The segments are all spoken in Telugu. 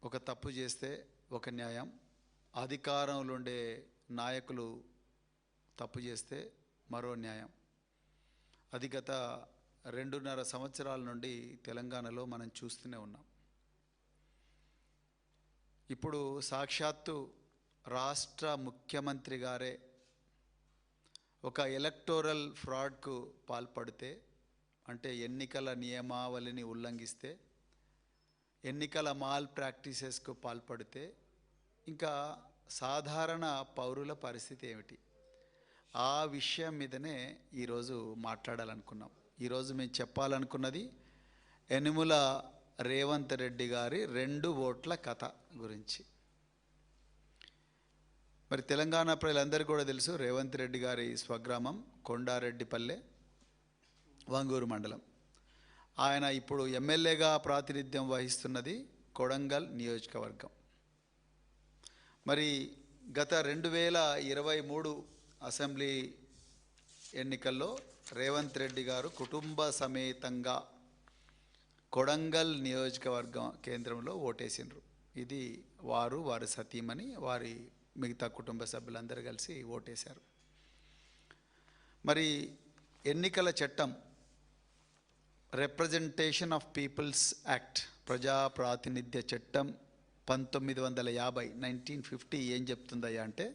ఒక తప్పు చేస్తే ఒక న్యాయం, అధికారంలో ఉండే నాయకులు తప్పు చేస్తే మరో న్యాయం. అది గత 2.5 సంవత్సరాల నుండి తెలంగాణలో మనం చూస్తూనే ఉన్నాం. ఇప్పుడు సాక్షాత్తు రాష్ట్ర ముఖ్యమంత్రి గారే ఒక ఎలక్టోరల్ ఫ్రాడ్కు పాల్పడితే, అంటే ఎన్నికల నియమావళిని ఉల్లంఘిస్తే, ఎన్నికల మాల్ ప్రాక్టీసెస్కు పాల్పడితే ఇంకా సాధారణ పౌరుల పరిస్థితి ఏమిటి? ఆ విషయం మీదనే ఈరోజు మాట్లాడాలనుకున్నాం. ఈరోజు మేము చెప్పాలనుకున్నది యనుమల రేవంత్ రెడ్డి గారి 2 ఓట్ల కథ గురించి. మరి తెలంగాణ ప్రజలందరికీ కూడా తెలుసు, రేవంత్ రెడ్డి గారి స్వగ్రామం కొండారెడ్డిపల్లె, వంగూరు మండలం. ఆయన ఇప్పుడు ఎమ్మెల్యేగా ప్రాతినిధ్యం వహిస్తున్నది కొడంగల్ నియోజకవర్గం. మరి గత 2023 అసెంబ్లీ ఎన్నికల్లో రేవంత్ రెడ్డి గారు కుటుంబ సమేతంగా కొడంగల్ నియోజకవర్గం కేంద్రంలో ఓటేసిండ్రు. ఇది వారి సతీమణి, వారి మిగతా కుటుంబ సభ్యులందరూ కలిసి ఓటేశారు. మరి ఎన్నికల చట్టం రిప్రజెంటేషన్ ఆఫ్ పీపుల్స్ యాక్ట్, ప్రజా ప్రాతినిధ్య చట్టం 1950 ఏం చెప్తుందయ్యా అంటే,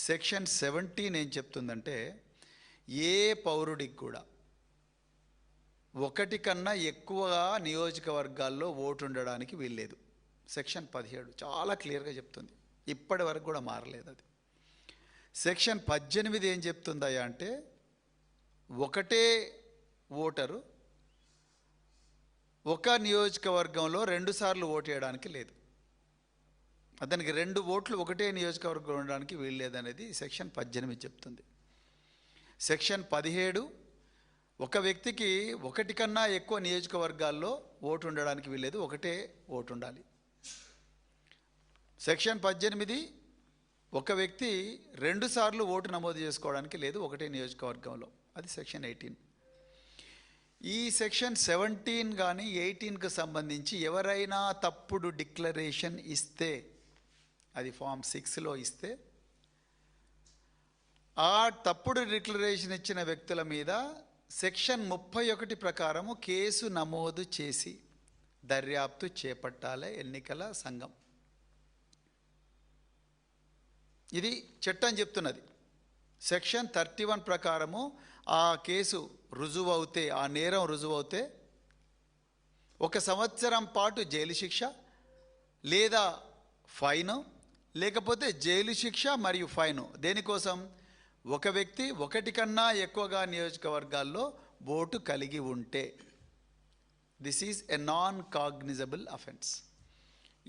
సెక్షన్ 17 ఏం చెప్తుందంటే, ఏ పౌరుడికి కూడా 1 కన్నా ఎక్కువగా నియోజకవర్గాల్లో ఓటు ఉండడానికి వీల్లేదు. సెక్షన్ 17 చాలా క్లియర్గా చెప్తుంది. ఇప్పటి వరకు కూడా మారలేదు అది. సెక్షన్ 18 ఏం చెప్తుందయ్యా అంటే, ఒకటే ఓటరు ఒక నియోజకవర్గంలో 2 సార్లు ఓటు వేయడానికి లేదు. అతనికి 2 ఓట్లు ఒకటే నియోజకవర్గంలో ఉండడానికి వీల్లేదనేది సెక్షన్ 18 చెప్తుంది. సెక్షన్ 17, ఒక వ్యక్తికి 1 కన్నా ఎక్కువ నియోజకవర్గాల్లో ఓటు ఉండడానికి వీల్లేదు, ఒకటే ఓటు ఉండాలి. సెక్షన్ 18, ఒక వ్యక్తి 2 సార్లు ఓటు నమోదు చేసుకోవడానికి లేదు ఒకటే నియోజకవర్గంలో, అది సెక్షన్ 18. ఈ సెక్షన్ 17 కానీ 18కు సంబంధించి ఎవరైనా తప్పుడు డిక్లరేషన్ ఇస్తే, అది ఫామ్ 6లో ఇస్తే, ఆ తప్పుడు డిక్లరేషన్ ఇచ్చిన వ్యక్తుల మీద సెక్షన్ 31 ప్రకారము కేసు నమోదు చేసి దర్యాప్తు చేపట్టాలి ఎన్నికల సంఘం. ఇది చట్టం చెప్తున్నది. సెక్షన్ 31 ప్రకారము ఆ కేసు రుజువు అవుతే, ఆ నేరం రుజువు అవుతే 1 సంవత్సరం పాటు జైలు శిక్ష లేదా ఫైను, లేకపోతే జైలు శిక్ష మరియు ఫైను. దేనికోసం? ఒక వ్యక్తి 1 కన్నా ఎక్కువగా నియోజకవర్గాల్లో ఓటు కలిగి ఉంటే. This is a non cognizable offence.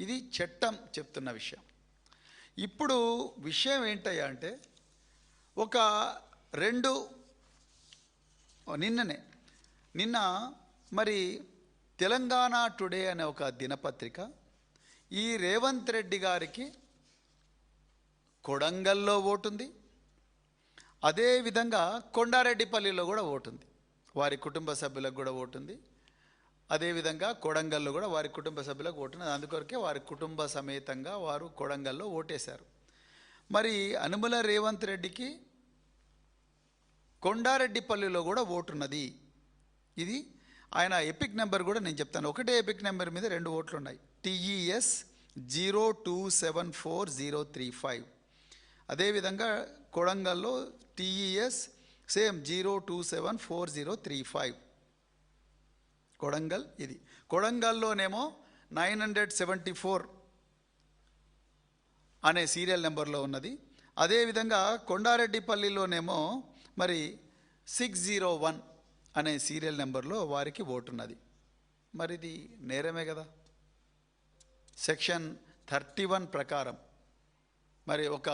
ఇది చట్టం చెప్తున్న విషయం. ఇప్పుడు విషయం ఏంటయ్యా అంటే, నిన్న మరి తెలంగాణ టుడే అనే ఒక దినపత్రిక ఈ రేవంత్ రెడ్డి గారికి కొడంగల్లో ఓటుంది, అదేవిధంగా కొండారెడ్డిపల్లిలో కూడా ఓటుంది, వారి కుటుంబ సభ్యులకు కూడా ఓటుంది, అదేవిధంగా కొడంగల్లో కూడా వారి కుటుంబ సభ్యులకు ఓటుంది. అందుకొరకే వారి కుటుంబ సమేతంగా వారు కొడంగల్లో ఓటేశారు. మరి యనుమల రేవంత్ రెడ్డికి కొండారెడ్డిపల్లిలో కూడా ఓటున్నది. ఇది ఆయన ఎపిక్ నెంబర్ కూడా నేను చెప్తాను. ఒకటే ఎపిక్ నెంబర్ మీద 2 ఓట్లు ఉన్నాయి. TES 0274035. అదేవిధంగా కొడంగల్లో TES సేమ్ 0274035. కొడంగల్ ఇది. కొడంగల్లోనేమో 974 అనే సీరియల్ నెంబర్లో ఉన్నది. అదేవిధంగా కొండారెడ్డిపల్లిలోనేమో మరి 601 అనే సీరియల్ నెంబర్లో వారికి ఓటున్నది. మరి ఇది నేరమే కదా. సెక్షన్ 31 ప్రకారం మరి ఒక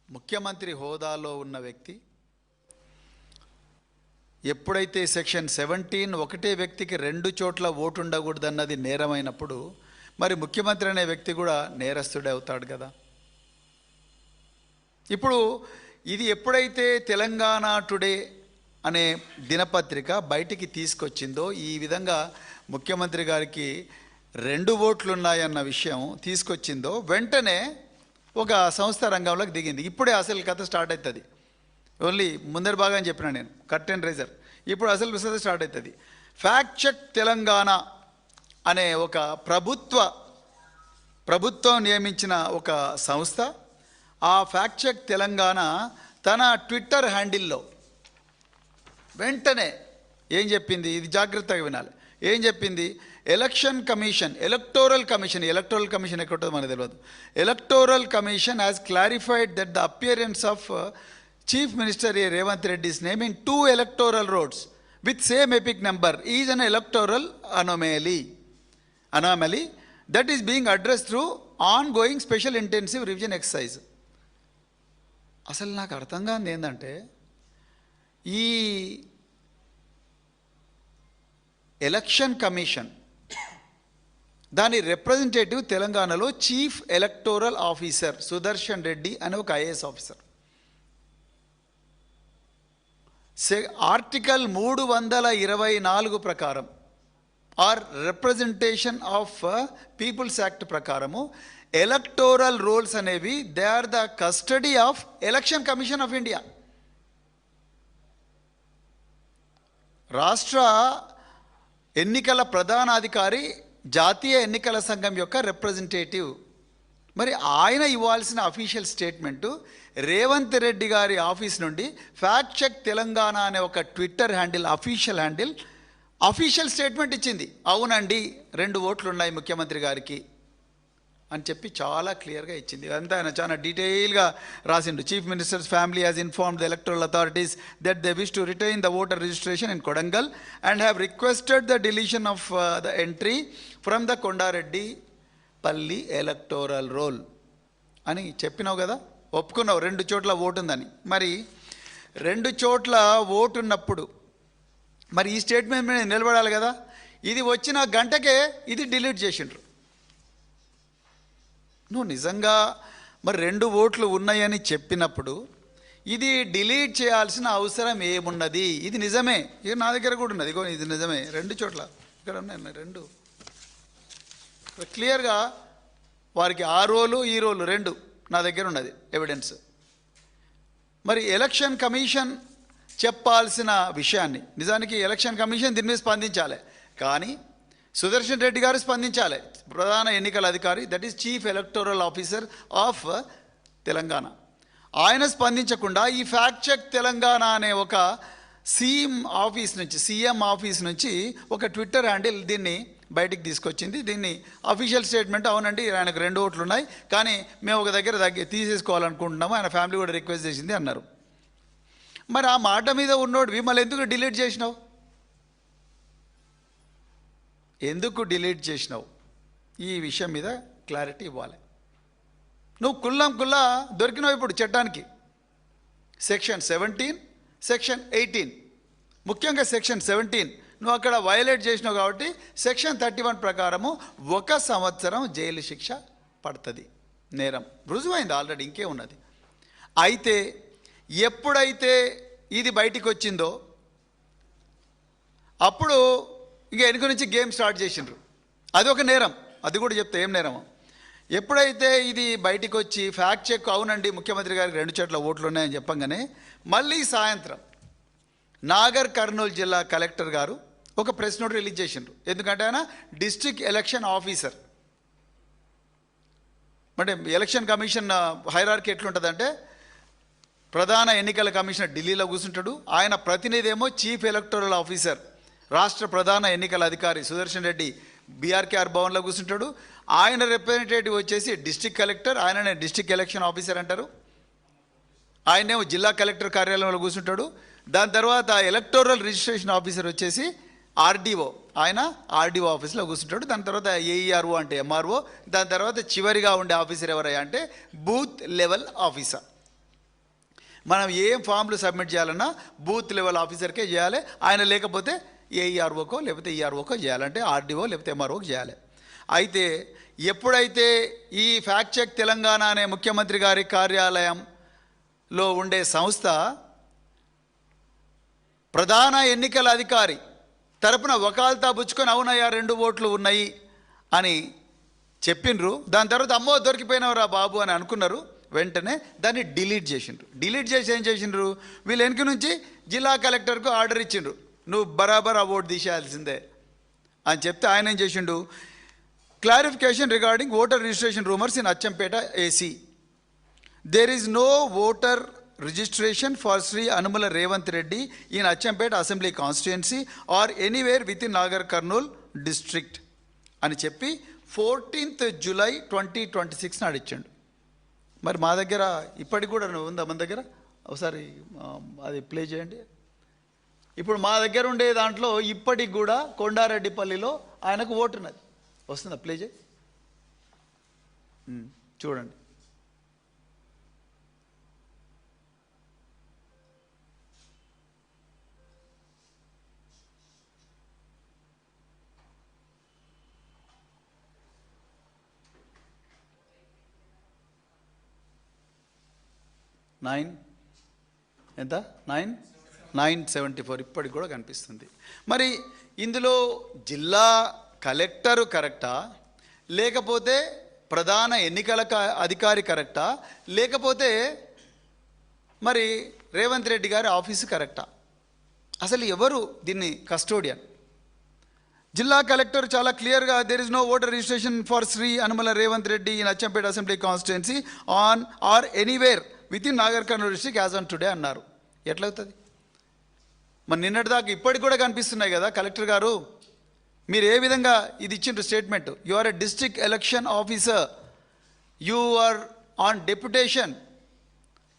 ముఖ్యమంత్రి హోదాలో ఉన్న వ్యక్తి ఎప్పుడైతే సెక్షన్ 17 ఒకటే వ్యక్తికి 2 చోట్ల ఓటు ఉండకూడదన్నది నేరమైనప్పుడు, మరి ముఖ్యమంత్రి అనే వ్యక్తి కూడా నేరస్తుడే అవుతాడు కదా. ఇప్పుడు ఇది ఎప్పుడైతే తెలంగాణ టుడే అనే దినపత్రిక బయటికి తీసుకొచ్చిందో, ఈ విధంగా ముఖ్యమంత్రి గారికి 2 ఓట్లు ఉన్నాయన్న విషయం తీసుకొచ్చిందో వెంటనే ఒక సంస్థ రంగంలోకి దిగింది. ఇప్పుడే అసలు కథ స్టార్ట్ అవుతుంది. ఓన్లీ ముందరి భాగం చెప్పినా నేను, కర్టెన్ రైజర్. ఇప్పుడు అసలు విషయం స్టార్ట్ అవుతుంది. ఫ్యాక్ట్ చెక్ తెలంగాణ అనే ఒక ప్రభుత్వం నియమించిన ఒక సంస్థ, ఆ ఫ్యాక్ట్ చెక్ తెలంగాణ తన ట్విట్టర్ హ్యాండిల్లో వెంటనే ఏం చెప్పింది, ఇది జాగ్రత్తగా వినాలి. ఏం చెప్పింది, ఎలక్టోరల్ కమిషన్ ఎక్కడో మనకు తెలియదు. Electoral commission has clarified that the appearance of chief minister Revanth Reddy's name in 2 electoral rolls with same epic number is an electoral anomaly that is being addressed through ongoing special intensive revision exercise. అసలు నాకు అర్థం కానిది ఏంటంటే, ఈ ఎలక్షన్ కమిషన్ దాని రిప్రజెంటేటివ్ తెలంగాణలో chief electoral officer Sudarshan Reddy అనే ఒక ఐఏఎస్ ఆఫీసర్. ఆర్టికల్ 324 ప్రకారం or representation of peoples act ప్రకారము ఎలక్టోరల్ రోల్స్ అనేవి they are the custody of election commission of India. రాష్ట్ర ఎన్నికల ప్రధానాధికారి జాతీయ ఎన్నికల సంఘం యొక్క రిప్రజెంటేటివ్. మరి ఆయన ఇవ్వాల్సిన అఫీషియల్ స్టేట్మెంటు రేవంత్ రెడ్డి గారి ఆఫీస్ నుండి ఫ్యాక్ట్ చెక్ తెలంగాణ అనే ఒక ట్విట్టర్ హ్యాండిల్, అఫీషియల్ స్టేట్మెంట్ ఇచ్చింది. అవునండి 2 ఓట్లు ఉన్నాయి ముఖ్యమంత్రి గారికి అని చెప్పి చాలా క్లియర్గా ఇచ్చింది. అంతా ఆయన చాలా డీటెయిల్గా రాసిండు. Chief ministers family has informed the electoral authorities that they wish to retain the voter registration in Kodangal and have requested the deletion of the entry from the Kondareddy పల్లి ఎలక్టోరల్ రోల్ అని చెప్పినావు కదా, ఒప్పుకున్నావు 2 చోట్ల ఓటు ఉందని. మరి 2 చోట్ల ఓటు ఉన్నప్పుడు మరి ఈ స్టేట్మెంట్ మీద నిలబడాలి కదా. ఇది వచ్చిన గంటకే ఇది డిలీట్ చేసిండ్రు. నువ్వు నిజంగా మరి 2 ఓట్లు ఉన్నాయని చెప్పినప్పుడు ఇది డిలీట్ చేయాల్సిన అవసరం ఏమున్నది? ఇది నిజమే, ఇది నా దగ్గర కూడా ఉన్నది. ఇగో ఇది నిజమే, 2 చోట్ల ఇక్కడ ఉన్నాయి 2 క్లియర్గా. వారికి ఆ రోలు ఈ రోలు 2 నా దగ్గర ఉన్నది ఎవిడెన్స్. మరి ఎలక్షన్ కమిషన్ చెప్పాల్సిన విషయాన్ని, నిజానికి ఎలక్షన్ కమిషన్ దీని మీద స్పందించాలి, కానీ సుదర్శన్ రెడ్డి గారు స్పందించాలి, ప్రధాన ఎన్నికల అధికారి, that is chief electoral officer of Telangana. ఆయన స్పందించకుండా ఈ ఫ్యాక్ట్ చెక్ తెలంగాణ అనే ఒక సీఎం ఆఫీస్ నుంచి ఒక ట్విట్టర్ హ్యాండిల్ దీన్ని బయటికి తీసుకొచ్చింది. దీన్ని అఫీషియల్ స్టేట్మెంట్, అవునండి ఆయనకు 2 ఓట్లు ఉన్నాయి కానీ మేము ఒక దగ్గర తీసేసుకోవాలనుకుంటున్నాము, ఆయన ఫ్యామిలీ కూడా రిక్వెస్ట్ చేసింది అన్నారు. మరి ఆ మాట మీద ఉన్నోడివి మళ్ళీ ఎందుకు డిలీట్ చేసినావు? ఈ విషయం మీద క్లారిటీ ఇవ్వాలి. నువ్వు కుల్లా దొరికినావు ఇప్పుడు చట్టానికి. సెక్షన్ 17, సెక్షన్ 18, ముఖ్యంగా సెక్షన్ 17 నువ్వు అక్కడ వయలేట్ చేసినావు కాబట్టి సెక్షన్ 31 ప్రకారము 1 సంవత్సరం జైలు శిక్ష పడుతుంది. నేరం రుజువైంది ఆల్రెడీ, ఇంకే ఉన్నది. అయితే ఎప్పుడైతే ఇది బయటికి వచ్చిందో అప్పుడు ఇంకా వెనుక నుంచి గేమ్ స్టార్ట్ చేసిండ్రు. అది ఒక నేరం, అది కూడా చెప్తే ఏం నేరమో. ఎప్పుడైతే ఇది బయటికి వచ్చి ఫ్యాక్ట్ చెక్ అవునండి ముఖ్యమంత్రి గారికి 2 చోట్ల ఓట్లు ఉన్నాయని చెప్పంగానే మళ్ళీ సాయంత్రం నాగర్ కర్నూలు జిల్లా కలెక్టర్ గారు ఒక ప్రెస్ నోట్ రిలీజ్ చేసిండ్రు. ఎందుకంటే ఆయన డిస్ట్రిక్ట్ ఎలక్షన్ ఆఫీసర్. అంటే ఎలక్షన్ కమిషన్ హైరార్కీ ఎట్లుంటుందంటే, ప్రధాన ఎన్నికల కమిషనర్ ఢిల్లీలో కూర్చుంటాడు, ఆయన ప్రతినిధి ఏమో చీఫ్ ఎలక్టోరల్ ఆఫీసర్ రాష్ట్ర ప్రధాన ఎన్నికల అధికారి సుదర్శన్ రెడ్డి బీఆర్కేఆర్ భవన్లో కూర్చుంటాడు. ఆయన రిప్రజెంటేటివ్ వచ్చేసి డిస్ట్రిక్ట్ కలెక్టర్, ఆయననే డిస్ట్రిక్ట్ ఎలక్షన్ ఆఫీసర్ అంటారు. ఆయనేమో జిల్లా కలెక్టర్ కార్యాలయంలో కూర్చుంటాడు. దాని తర్వాత ఎలక్టోరల్ రిజిస్ట్రేషన్ ఆఫీసర్ వచ్చేసి ఆర్డీఓ, ఆయన ఆర్డీఓ ఆఫీస్లో కూర్చుంటాడు. దాని తర్వాత ఏఈఆర్ఓ అంటే ఎంఆర్ఓ, దాని తర్వాత చివరిగా ఉండే ఆఫీసర్ ఎవరయ్యా అంటే బూత్ లెవెల్ ఆఫీసర్. మనం ఏం ఫామ్లు సబ్మిట్ చేయాలన్నా బూత్ లెవెల్ ఆఫీసర్కే చేయాలి. ఆయన లేకపోతే ఏఈఆర్ఓకో లేకపోతే ఈఆర్ఓకో చేయాలంటే ఆర్డీఓ లేకపోతే ఎంఆర్ఓకి చేయాలి. అయితే ఎప్పుడైతే ఈ ఫ్యాక్ట్ చెక్ తెలంగాణ అనే ముఖ్యమంత్రి గారి కార్యాలయంలో ఉండే సంస్థ ప్రధాన ఎన్నికల అధికారి తరపున వకాల్తా పుచ్చుకొని అవునయ్యా 2 ఓట్లు ఉన్నాయి అని చెప్పిండ్రు. దాని తర్వాత అమ్మో దొరికిపోయినవరా బాబు అని అనుకున్నారు. వెంటనే దాన్ని డిలీట్ చేసిండ్రు. డిలీట్ చేసి ఏం చేసిండ్రు, వీళ్ళు వెనక నుంచి జిల్లా కలెక్టర్కు ఆర్డర్ ఇచ్చిండ్రు, నువ్వు బరాబర్ ఆ ఓటు తీసేయాల్సిందే అని చెప్తే ఆయన ఏం చేసిండు, clarification regarding voter registration rumours in Achampet AC. There is no voter registration for Sri Anumala Revanth Reddy in Acchampet Assembly Constituency or anywhere within Nagar Kurnool district అని చెప్పి 14th July 2026 నాడు ఇచ్చాడు. మరి మా దగ్గర ఇప్పటికి కూడా ఉందా మన దగ్గర? ఒకసారి అది ప్లే చేయండి. ఇప్పుడు మా దగ్గర ఉండే దాంట్లో ఇప్పటికి కూడా కొండారెడ్డిపల్లిలో ఆయనకు ఓటు ఉన్నది. వస్తుందా? ప్లే చేయి చూడండి. ఎంత 974 ఇప్పటికి కూడా కనిపిస్తుంది. మరి ఇందులో జిల్లా కలెక్టరు కరెక్టా, లేకపోతే ప్రధాన ఎన్నికల అధికారి కరెక్టా, లేకపోతే మరి రేవంత్ రెడ్డి గారి ఆఫీసు కరెక్టా? అసలు ఎవరు దీన్ని కస్టోడియన్? జిల్లా కలెక్టర్ చాలా క్లియర్గా there is no voter registration for Shri Anumula Revanth Reddy in Achampet assembly constituency on or anywhere within Nagar Kurnool district as on today అన్నారు. ఎట్లవుతుంది? మరి నిన్నటిదాకా ఇప్పటికి కూడా కనిపిస్తున్నాయి కదా కలెక్టర్ గారు. మీరు ఏ విధంగా ఇది ఇచ్చిండ్రు statement? You are a district election officer, you are on deputation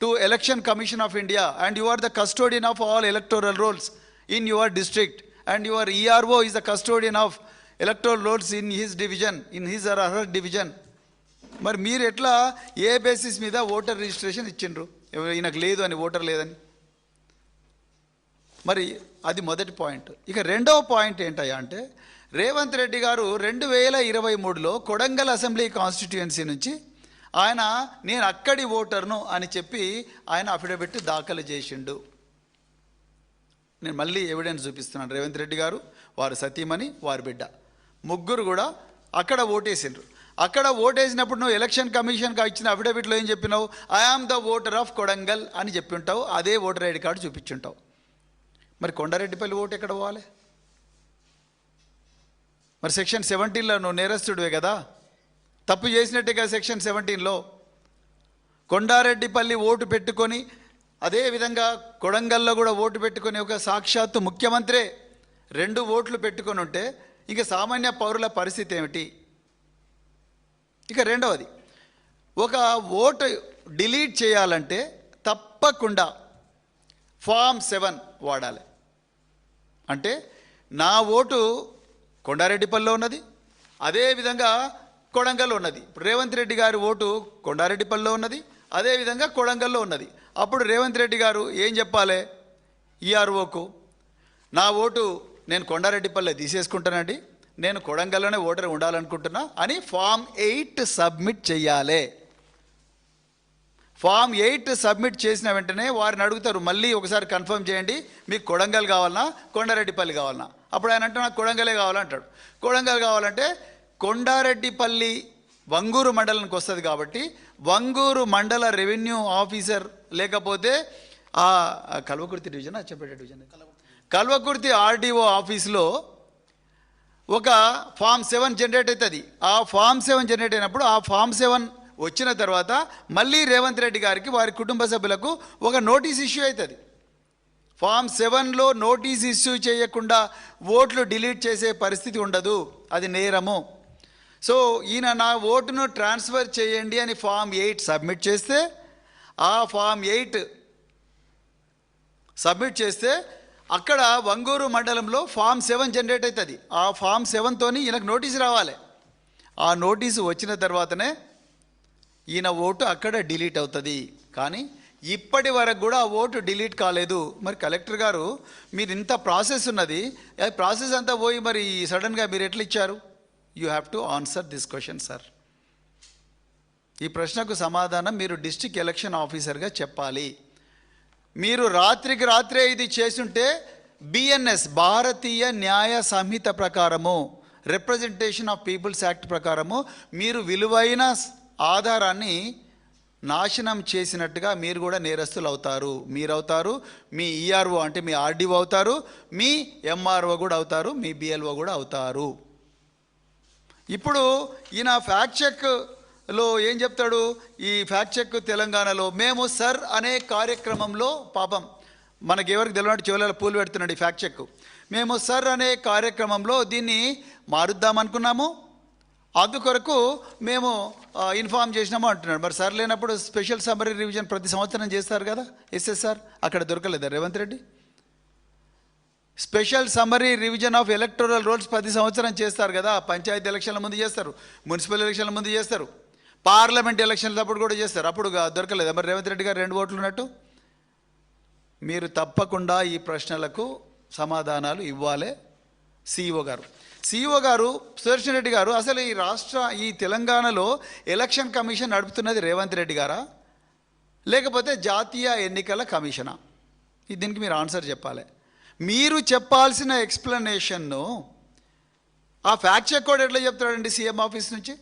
to election commission of India and you are the custodian of all electoral rolls in your district and your ERO is the custodian of electoral rolls in his division, in his or her division. మరి మీరు ఎట్లా ఏ బేసిస్ మీద ఓటర్ రిజిస్ట్రేషన్ ఇచ్చిండ్రు? ఈయనకు లేదు అని, ఓటర్ లేదని. మరి అది మొదటి పాయింట్. ఇక రెండవ పాయింట్ ఏంటయ్యా అంటే, రేవంత్ రెడ్డి గారు 2023లో కొడంగల్ అసెంబ్లీ కాన్స్టిట్యుయెన్సీ నుంచి ఆయన నేను అక్కడి ఓటర్ను అని చెప్పి ఆయన అఫిడవిట్ దాఖలు చేసిండు. నేను మళ్ళీ ఎవిడెన్స్ చూపిస్తున్నాను. రేవంత్ రెడ్డి గారు, వారు సతీమణి, వారి బిడ్డ, ముగ్గురు కూడా అక్కడ ఓటేసిండ్రు. అక్కడ ఓటేసినప్పుడు నువ్వు ఎలక్షన్ కమిషన్కి ఇచ్చిన అఫిడవిట్లో ఏం చెప్పినావు? I am the voter of Kodangal అని చెప్పి ఉంటావు. అదే ఓటర్ ఐడి కార్డు చూపించుంటావు. మరి కొండారెడ్డిపల్లి ఓటు ఎక్కడ పోవాలి? మరి సెక్షన్ 17లో నువ్వు నేరస్తుడివే కదా, తప్పు చేసినట్టే కదా సెక్షన్ 17లో. కొండారెడ్డిపల్లి ఓటు పెట్టుకొని అదేవిధంగా కొడంగల్లో కూడా ఓటు పెట్టుకొని ఒక సాక్షాత్తు ముఖ్యమంత్రే 2 ఓట్లు పెట్టుకొని ఉంటే ఇక సామాన్య పౌరుల పరిస్థితి ఏమిటి? ఇక రెండవది, ఒక ఓటు డిలీట్ చేయాలంటే తప్పకుండా ఫామ్ 7 వాడాలి. అంటే నా ఓటు కొండారెడ్డిపల్లిలో ఉన్నది, అదేవిధంగా కొడంగల్లో ఉన్నది. ఇప్పుడు రేవంత్ రెడ్డి గారి ఓటు కొండారెడ్డిపల్లిలో ఉన్నది, అదేవిధంగా కొడంగల్లో ఉన్నది. అప్పుడు రేవంత్ రెడ్డి గారు ఏం చెప్పాలి ఈఆర్ఓకు? నా ఓటు నేను కొండారెడ్డిపల్లి తీసేసుకుంటానండి, నేను కొడంగల్లోనే ఓటర్ ఉండాలనుకుంటున్నా అని ఫామ్ 8 సబ్మిట్ చేయాలి. ఫామ్ 8 సబ్మిట్ చేసిన వెంటనే వారిని అడుగుతారు, మళ్ళీ ఒకసారి కన్ఫర్మ్ చేయండి, మీకు కొడంగల్ కావాలన్నా కొండారెడ్డిపల్లి కావాలన్నా? అప్పుడు ఆయన అంటే నాకు కొడంగలే కావాలంటాడు. కొడంగల్ కావాలంటే కొండారెడ్డిపల్లి వంగూరు మండలానికి వస్తుంది కాబట్టి వంగూరు మండల రెవెన్యూ ఆఫీసర్ లేకపోతే ఆ Kalwakurthy division, Achampet division, Kalwakurthy RDO ఆఫీస్లో ఒక ఫామ్ 7 జనరేట్ అవుతుంది. ఆ ఫామ్ 7 జనరేట్ అయినప్పుడు ఆ ఫామ్ 7 వచ్చిన తర్వాత మళ్ళీ రేవంత్ రెడ్డి గారికి వారి కుటుంబ సభ్యులకు ఒక నోటీస్ ఇష్యూ అవుతుంది. ఫామ్ 7లో నోటీస్ ఇష్యూ చేయకుండా ఓట్లు డిలీట్ చేసే పరిస్థితి ఉండదు, అది నేరము. సో ఈయన నా ఓటును ట్రాన్స్ఫర్ చేయండి అని ఫామ్ 8 సబ్మిట్ చేస్తే, ఆ ఫామ్ 8 సబ్మిట్ చేస్తే అక్కడ వంగూరు మండలంలో ఫామ్ 7 జనరేట్ అవుతుంది. ఆ ఫామ్ 7తోని ఈయనకు నోటీసు రావాలి. ఆ నోటీసు వచ్చిన తర్వాతనే ఈయన ఓటు అక్కడ డిలీట్ అవుతుంది. కానీ ఇప్పటి వరకు కూడా ఆ ఓటు డిలీట్ కాలేదు. మరి కలెక్టర్ గారు, మీరు ఇంత ప్రాసెస్ ఉన్నది, ప్రాసెస్ అంతా పోయి మరి సడన్గా మీరు ఎట్లా ఇచ్చారు? You have to answer this question sir. ఈ ప్రశ్నకు సమాధానం మీరు డిస్ట్రిక్ట్ ఎలక్షన్ ఆఫీసర్గా చెప్పాలి. మీరు రాత్రికి రాత్రే ఇది చేసుంటే బిఎన్ఎస్ భారతీయ న్యాయ సంహిత ప్రకారము రిప్రజెంటేషన్ ఆఫ్ పీపుల్స్ యాక్ట్ ప్రకారము మీరు విలువైన ఆధారాన్ని నాశనం చేసినట్టుగా మీరు కూడా నేరస్తులు అవుతారు. మీరు అవుతారు, మీ ఈఆర్ఓ అంటే మీ ఆర్డీఓ అవుతారు, మీ ఎంఆర్ఓ కూడా అవుతారు, మీ బిఎల్ఓ కూడా అవుతారు. ఇప్పుడు ఈయన ఫ్యాక్ట్ చెక్లో ఏం చెప్తాడు? ఈ ఫ్యాక్ట్ చెక్ తెలంగాణలో మేము సర్ అనే కార్యక్రమంలో పాపం మనకి ఎవరికి తెలియనట్టు చివరిలో పూలు పెడుతున్నాడు ఈ ఫ్యాక్ట్ చెక్. మేము సర్ అనే కార్యక్రమంలో దీన్ని మారుద్దామనుకున్నాము, అందుకొరకు మేము ఇన్ఫామ్ చేసినాము అంటున్నాడు. మరి సార్ లేనప్పుడు స్పెషల్ సమ్మరీ రివిజన్ ప్రతి సంవత్సరం చేస్తారు కదా ఎస్ఎస్ఆర్, అక్కడ దొరకలేదా Revanth Reddy? Special summary revision of electoral rolls 10 సంవత్సరం చేస్తారు కదా. పంచాయతీ ఎలక్షన్ల ముందు చేస్తారు, మున్సిపల్ ఎలక్షన్ల ముందు చేస్తారు, పార్లమెంట్ ఎలక్షన్ల అప్పుడు కూడా చేస్తారు. అప్పుడు దొరకలేదా మరి రేవంత్ రెడ్డి గారు 2 ఓట్లు ఉన్నట్టు? మీరు తప్పకుండా ఈ ప్రశ్నలకు సమాధానాలు ఇవ్వాలి. సిఇఓ గారు సుదర్శన్ రెడ్డి గారు, అసలు ఈ తెలంగాణలో ఎలక్షన్ కమిషన్ నడుపుతున్నది రేవంత్ రెడ్డి గారా లేకపోతే జాతీయ ఎన్నికల కమిషనా? దీనికి మీరు ఆన్సర్ చెప్పాలి. మీరు చెప్పాల్సిన ఎక్స్ప్లెనేషన్ను ఆ ఫ్యాక్ట్ చెక్ కూడా ఎట్లా చెప్తాడండి సీఎం ఆఫీస్ నుంచి?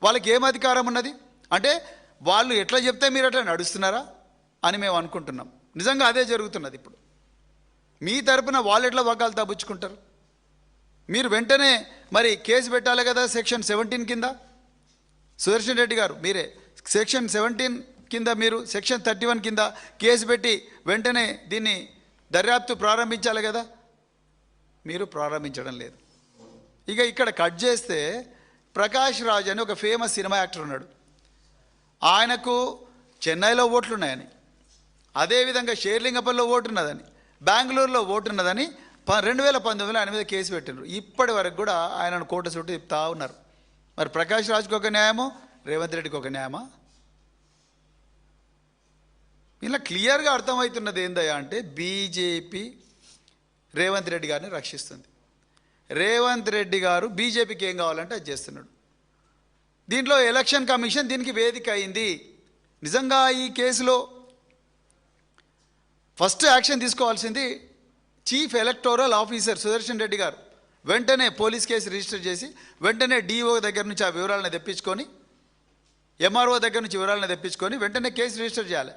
వాళ్ళకి ఏం అధికారం ఉన్నది? అంటే వాళ్ళు ఎట్లా చెప్తే మీరు అట్లా నడుస్తున్నారా అని మేము అనుకుంటున్నాం. నిజంగా అదే జరుగుతున్నది. ఇప్పుడు మీ తరపున వాళ్ళు ఎట్లా వకాలు తబ్బుచ్చుకుంటారు? మీరు వెంటనే మరి కేసు పెట్టాలి కదా సెక్షన్ 17 కింద. సుదర్శన్ రెడ్డి గారు మీరే సెక్షన్ 17 కింద, మీరు సెక్షన్ 31 కింద కేసు పెట్టి వెంటనే దీన్ని దర్యాప్తు ప్రారంభించాలి కదా. మీరు ప్రారంభించడం లేదు. ఇక ఇక్కడ కట్ చేస్తే ప్రకాష్ రాజ్ అని ఒక ఫేమస్ సినిమా యాక్టర్ ఉన్నాడు. ఆయనకు చెన్నైలో ఓట్లు ఉన్నాయని, అదేవిధంగా షేర్లింగపల్లిలో ఓటు ఉన్నదని, బెంగళూరులో ఓటు ఉన్నదని 2019లో ఆయన మీద కేసు పెట్టినారు. ఇప్పటి వరకు కూడా ఆయనను కోట చుట్టూ తిప్పుతా ఉన్నారు. మరి ప్రకాష్ రాజ్కి ఒక న్యాయమో రేవంత్ రెడ్డికి ఒక న్యాయమా? ఇలా క్లియర్గా అర్థమవుతున్నది ఏందయ్యా అంటే బీజేపీ రేవంత్ రెడ్డి గారిని రక్షిస్తుంది. రేవంత్ రెడ్డి గారు బీజేపీకి ఏం కావాలంటే అది చేస్తున్నాడు. దీంట్లో ఎలక్షన్ కమిషన్ దీనికి వేదిక అయింది. నిజంగా ఈ కేసులో ఫస్ట్ యాక్షన్ తీసుకోవాల్సింది chief electoral officer Sudarshan Reddy గారు. వెంటనే పోలీస్ కేసు రిజిస్టర్ చేసి వెంటనే డిఓ దగ్గర నుంచి ఆ వివరాలను తెప్పించుకొని, ఎంఆర్ఓ దగ్గర నుంచి వివరాలను తెప్పించుకొని వెంటనే కేసు రిజిస్టర్ చేయాలి.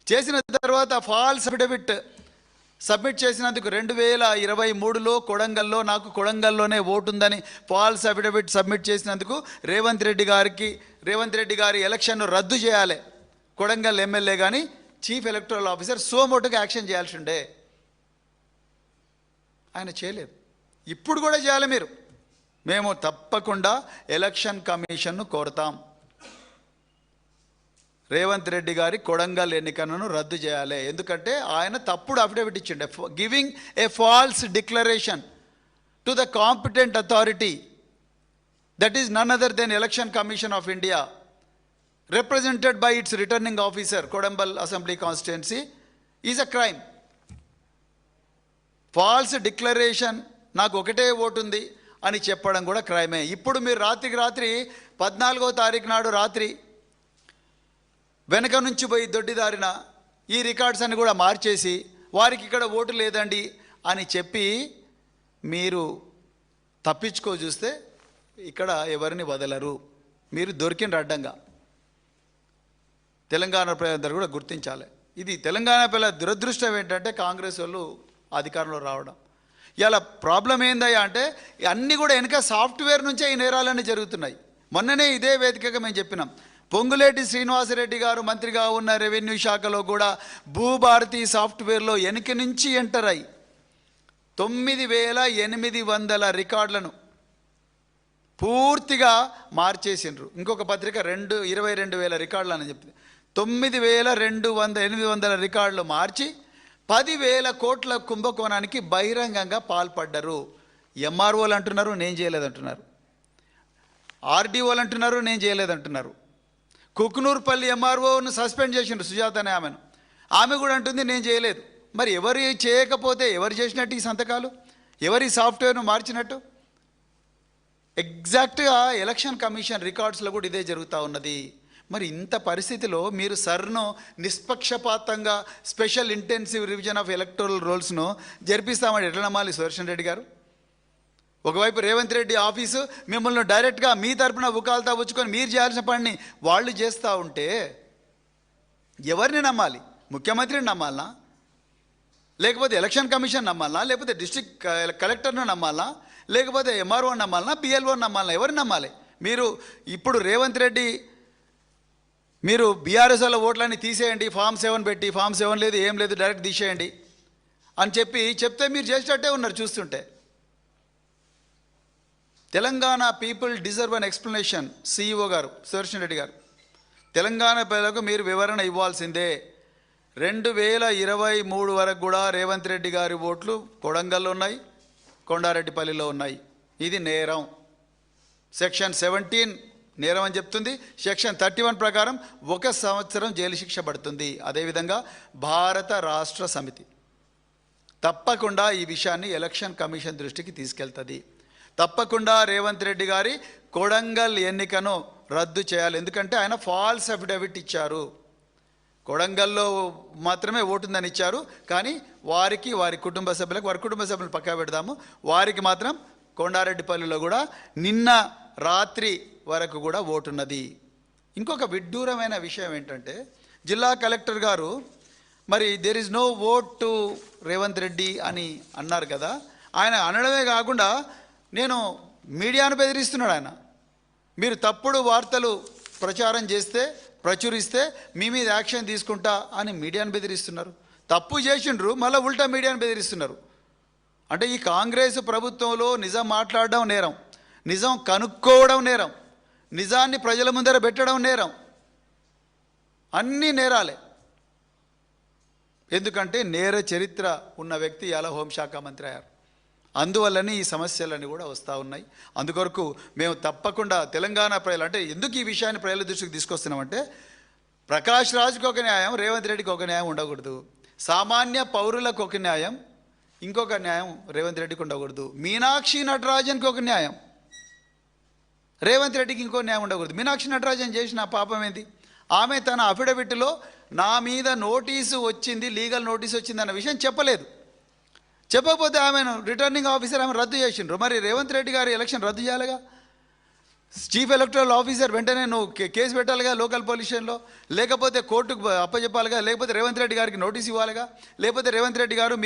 చేసిన తర్వాత ఫాల్స్ అఫిడవిట్ సబ్మిట్ చేసినందుకు 2023లో నాకు కొడంగల్లోనే ఓటు ఉందని ఫాల్స్ అఫిడవిట్ సబ్మిట్ చేసినందుకు రేవంత్ రెడ్డి గారి ఎలక్షన్ను రద్దు చేయాలి. కొడంగల్ ఎమ్మెల్యే కానీ చీఫ్ ఎలక్టోరల్ ఆఫీసర్ సోమోటుగా యాక్షన్ చేయాల్సి ఉండే, ఆయన చేయలేదు. ఇప్పుడు కూడా చేయాలి మీరు. మేము తప్పకుండా ఎలక్షన్ కమిషన్ను కోరుతాం. రేవంత్ రెడ్డి గారి కొడంగల్ ఎన్నికలను రద్దు చేయాలి. ఎందుకంటే ఆయన తప్పుడు అఫిడవిట్ ఇచ్చిండే, giving a false declaration to the competent authority that is none other than election commission of India, represented by its returning officer, Kodambal Assembly Constituency, is a crime. False declaration నాకు ఒకటే ఓటు ఉంది అని చెప్పడం కూడా క్రైమే. ఇప్పుడు మీరు రాత్రి 14వ తారీఖు నాడు రాత్రి వెనక నుంచి పోయి దొడ్డిదారిన ఈ రికార్డ్స్ అన్ని కూడా మార్చేసి వారికి ఇక్కడ ఓటు లేదండి అని చెప్పి మీరు తప్పించుకో చూస్తే ఇక్కడ ఎవరిని వదలరు. మీరు దొరికిన అడ్డంగా. తెలంగాణ ప్రజలందరూ కూడా గుర్తించాలి. ఇది తెలంగాణ పిల్లల దురదృష్టం ఏంటంటే కాంగ్రెస్ వాళ్ళు అధికారంలో రావడం. ఇలా ప్రాబ్లం ఏందయ్యా అంటే అన్నీ కూడా వెనుక సాఫ్ట్వేర్ నుంచే ఈ నేరాలన్నీ జరుగుతున్నాయి. మొన్ననే ఇదే వేదికగా మేము చెప్పినాం. పొంగులేటి శ్రీనివాసరెడ్డి గారు మంత్రిగా ఉన్న రెవెన్యూ శాఖలో కూడా భూభారతి సాఫ్ట్వేర్లో వెనుక నుంచి ఎంటర్ అయ్యి 9800 రికార్డులను పూర్తిగా మార్చేసిండ్రు. ఇంకొక పత్రిక 22,000 రికార్డులు అని చెప్పింది. 9,800 రికార్డులు మార్చి 10,000 కోట్ల కుంభకోణానికి బహిరంగంగా పాల్పడ్డారు. ఎంఆర్ఓలు అంటున్నారు నేను చేయలేదంటున్నారు, ఆర్డీఓలు అంటున్నారు నేను చేయలేదంటున్నారు. కుకునూర్పల్లి ఎంఆర్ఓను సస్పెండ్ చేసిండ్రు సుజాత అనే ఆమె కూడా అంటుంది నేను చేయలేదు. మరి ఎవరు చేయకపోతే ఎవరు చేసినట్టు ఈ సంతకాలు, ఎవరి సాఫ్ట్వేర్ను మార్చినట్టు? ఎగ్జాక్ట్గా ఎలక్షన్ కమిషన్ రికార్డ్స్లో కూడా ఇదే జరుగుతూ ఉన్నది. మరి ఇంత పరిస్థితిలో మీరు సర్ను నిష్పక్షపాతంగా special intensive revision of electoral రోల్స్ను జరిపిస్తామని ఎట్లా నమ్మాలి సుదర్శన్ రెడ్డి గారు? ఒకవైపు రేవంత్ రెడ్డి ఆఫీసు మిమ్మల్ని డైరెక్ట్గా మీ తరపున ఉకాలతా పుచ్చుకొని మీరు చేయాల్సిన పనిని వాళ్ళు చేస్తూ ఉంటే ఎవరిని నమ్మాలి? ముఖ్యమంత్రిని నమ్మాలనా, లేకపోతే ఎలక్షన్ కమిషన్ నమ్మాలనా, లేకపోతే డిస్ట్రిక్ట్ కలెక్టర్ను నమ్మాలనా, లేకపోతే ఎంఆర్ఓని నమ్మాలనా, పిఎల్ఓని నమ్మాలనా? ఎవరిని నమ్మాలి? మీరు ఇప్పుడు రేవంత్ రెడ్డి మీరు బీఆర్ఎస్లో ఓట్లన్నీ తీసేయండి, ఫామ్ 7 పెట్టి, ఫామ్ 7 లేదు ఏం లేదు డైరెక్ట్ తీసేయండి అని చెప్తే మీరు చేసేటట్టే ఉన్నారు చూస్తుంటే. Telangana people deserve an explanation. CEO గారు సుదర్శన్ రెడ్డి గారు, తెలంగాణ ప్రజలకు మీరు వివరణ ఇవ్వాల్సిందే. 2023 వరకు కూడా రేవంత్ రెడ్డి గారి ఓట్లు కొడంగల్లో ఉన్నాయి, కొండారెడ్డిపల్లిలో ఉన్నాయి. ఇది నేరం. సెక్షన్ 17 నేరం అని చెప్తుంది. సెక్షన్ 31 ప్రకారం 1 సంవత్సరం జైలు శిక్ష పడుతుంది. అదేవిధంగా భారత రాష్ట్ర సమితి తప్పకుండా ఈ విషయాన్ని ఎలక్షన్ కమిషన్ దృష్టికి తీసుకెళ్తుంది. తప్పకుండా రేవంత్ రెడ్డి గారి కొడంగల్ ఎన్నికను రద్దు చేయాలి. ఎందుకంటే ఆయన ఫాల్స్ అఫిడవిట్ ఇచ్చారు. కొడంగల్లో మాత్రమే ఓటుందని ఇచ్చారు, కానీ వారి కుటుంబ సభ్యులను పక్కా పెడదాము, వారికి మాత్రం కొండారెడ్డిపల్లిలో కూడా నిన్న రాత్రి వరకు కూడా ఓటున్నది. ఇంకొక విడ్డూరమైన విషయం ఏంటంటే, జిల్లా కలెక్టర్ గారు మరి there is no vote to Revanth Reddy అని అన్నారు కదా. ఆయన అనడమే కాకుండా నేను మీడియాను బెదిరిస్తున్నాడు ఆయన. మీరు తప్పుడు వార్తలు ప్రచురిస్తే మీ మీద యాక్షన్ తీసుకుంటా అని మీడియాను బెదిరిస్తున్నారు. తప్పు చేసిండ్రు, మళ్ళీ ఉల్టా మీడియాను బెదిరిస్తున్నారు. అంటే ఈ కాంగ్రెస్ ప్రభుత్వంలో నిజం మాట్లాడడం నేరం, నిజం కనుక్కోవడం నేరం, నిజాన్ని ప్రజల ముందర పెట్టడం నేరం, అన్నీ నేరాలే. ఎందుకంటే నేర చరిత్ర ఉన్న వ్యక్తి ఇలా హోంశాఖ మంత్రి అయ్యారు. అందువల్లనే ఈ సమస్యలన్నీ కూడా వస్తూ ఉన్నాయి. అందుకొరకు మేము తప్పకుండా తెలంగాణ ప్రజలు, అంటే ఎందుకు ఈ విషయాన్ని ప్రజల దృష్టికి తీసుకొస్తున్నామంటే, ప్రకాష్ రాజ్కి ఒక న్యాయం, రేవంత్ రెడ్డికి ఒక న్యాయం ఉండకూడదు. సామాన్య పౌరులకు ఒక న్యాయం, ఇంకొక న్యాయం రేవంత్ రెడ్డికి ఉండకూడదు. మీనాక్షి నటరాజన్కి ఒక న్యాయం, రేవంత్ రెడ్డికి ఇంకో న్యాయం ఉండకూడదు. మీనాక్షి నటరాజన్ చేసిన పాపం ఏంది? ఆమె తన అఫిడవిట్లో నా మీద నోటీసు వచ్చింది, లీగల్ నోటీసు వచ్చింది అన్న విషయం చెప్పలేదు. చెప్పకపోతే ఆమెను రిటర్నింగ్ ఆఫీసర్ ఆమె రద్దు చేసిండ్రు. మరి రేవంత్ రెడ్డి గారి ఎలక్షన్ రద్దు చేయాలిగా. చీఫ్ ఎలక్టరల్ ఆఫీసర్ వెంటనే నువ్వు కేసు పెట్టాలిగా లోకల్ పోలీస్ స్టేషన్లో, లేకపోతే కోర్టుకు అప్పచెప్పాలిగా, లేకపోతే రేవంత్ రెడ్డి గారికి నోటీస్ ఇవ్వాలిగా, లేకపోతే రేవంత్ రెడ్డి గారు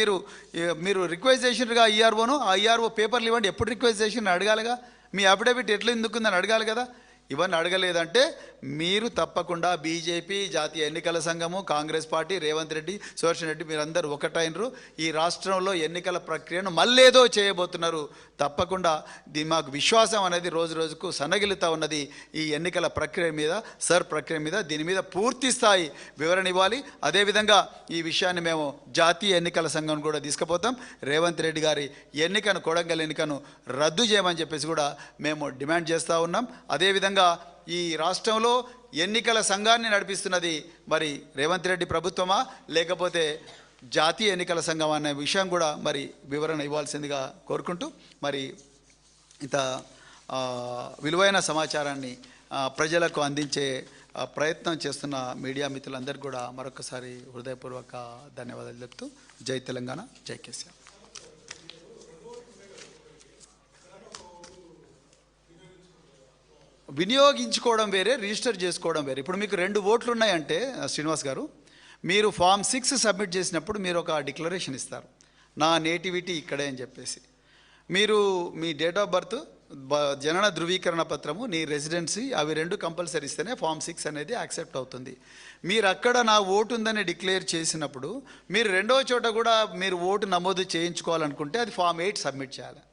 మీరు రిక్వెస్ట్ చేసినట్టుగా ఈఆర్ఓను, ఆ ఈఆర్ఓ పేపర్లు ఇవ్వండి, ఎప్పుడు రిక్వెస్ట్ చేసిన అడగాలిగా, మీ అఫిడవిట్ ఎట్లా ఎందుకుందని అడగాలి కదా. ఇవన్నీ అడగలేదంటే మీరు తప్పకుండా బీజేపీ, జాతీయ ఎన్నికల సంఘము, కాంగ్రెస్ పార్టీ, రేవంత్ రెడ్డి, సుదర్శన్ రెడ్డి మీరందరూ ఒకటైనరు. ఈ రాష్ట్రంలో ఎన్నికల ప్రక్రియను మళ్ళేదో చేయబోతున్నారు. తప్పకుండా మాకు విశ్వాసం అనేది రోజు రోజుకు సన్నగిలుతూ ఉన్నది. ఈ ఎన్నికల ప్రక్రియ మీద దీని మీద పూర్తి స్థాయి వివరణ ఇవ్వాలి. అదేవిధంగా ఈ విషయాన్ని మేము జాతీయ ఎన్నికల సంఘం కూడా తీసుకుపోతాం. రేవంత్ రెడ్డి గారి కొడంగల్ ఎన్నికను రద్దు చేయమని చెప్పేసి కూడా మేము డిమాండ్ చేస్తూ ఉన్నాం. అదేవిధంగా ఈ రాష్ట్రంలో ఎన్నికల సంఘాన్ని నడిపిస్తున్నది మరి రేవంత్ రెడ్డి ప్రభుత్వమా, లేకపోతే జాతీయ ఎన్నికల సంఘం అనే విషయం కూడా మరి వివరణ ఇవ్వాల్సిందిగా కోరుకుంటూ, మరి ఇంత విలువైన సమాచారాన్ని ప్రజలకు అందించే ప్రయత్నం చేస్తున్న మీడియా మిత్రులందరికీ కూడా మరొకసారి హృదయపూర్వక ధన్యవాదాలు చెప్తూ, జై తెలంగాణ, జై కేసీఆర్. వినియోగించుకోవడం వేరే, రిజిస్టర్ చేసుకోవడం వేరే. ఇప్పుడు మీకు 2 ఓట్లు ఉన్నాయంటే శ్రీనివాస్ గారు, మీరు ఫామ్ 6 సబ్మిట్ చేసినప్పుడు మీరు ఒక డిక్లరేషన్ ఇస్తారు, నా నేటివిటీ ఇక్కడే అని చెప్పేసి. మీరు మీ డేట్ ఆఫ్ బర్త్, జనన ధృవీకరణ పత్రము, నీ రెసిడెన్సీ, అవి 2 కంపల్సరీ ఇస్తేనే ఫామ్ 6 అనేది యాక్సెప్ట్ అవుతుంది. మీరు అక్కడ నా ఓటు ఉందని డిక్లేర్ చేసినప్పుడు మీరు రెండవ చోట కూడా మీరు ఓటు నమోదు చేయించుకోవాలనుకుంటే అది ఫామ్ 8 సబ్మిట్ చేయాలి.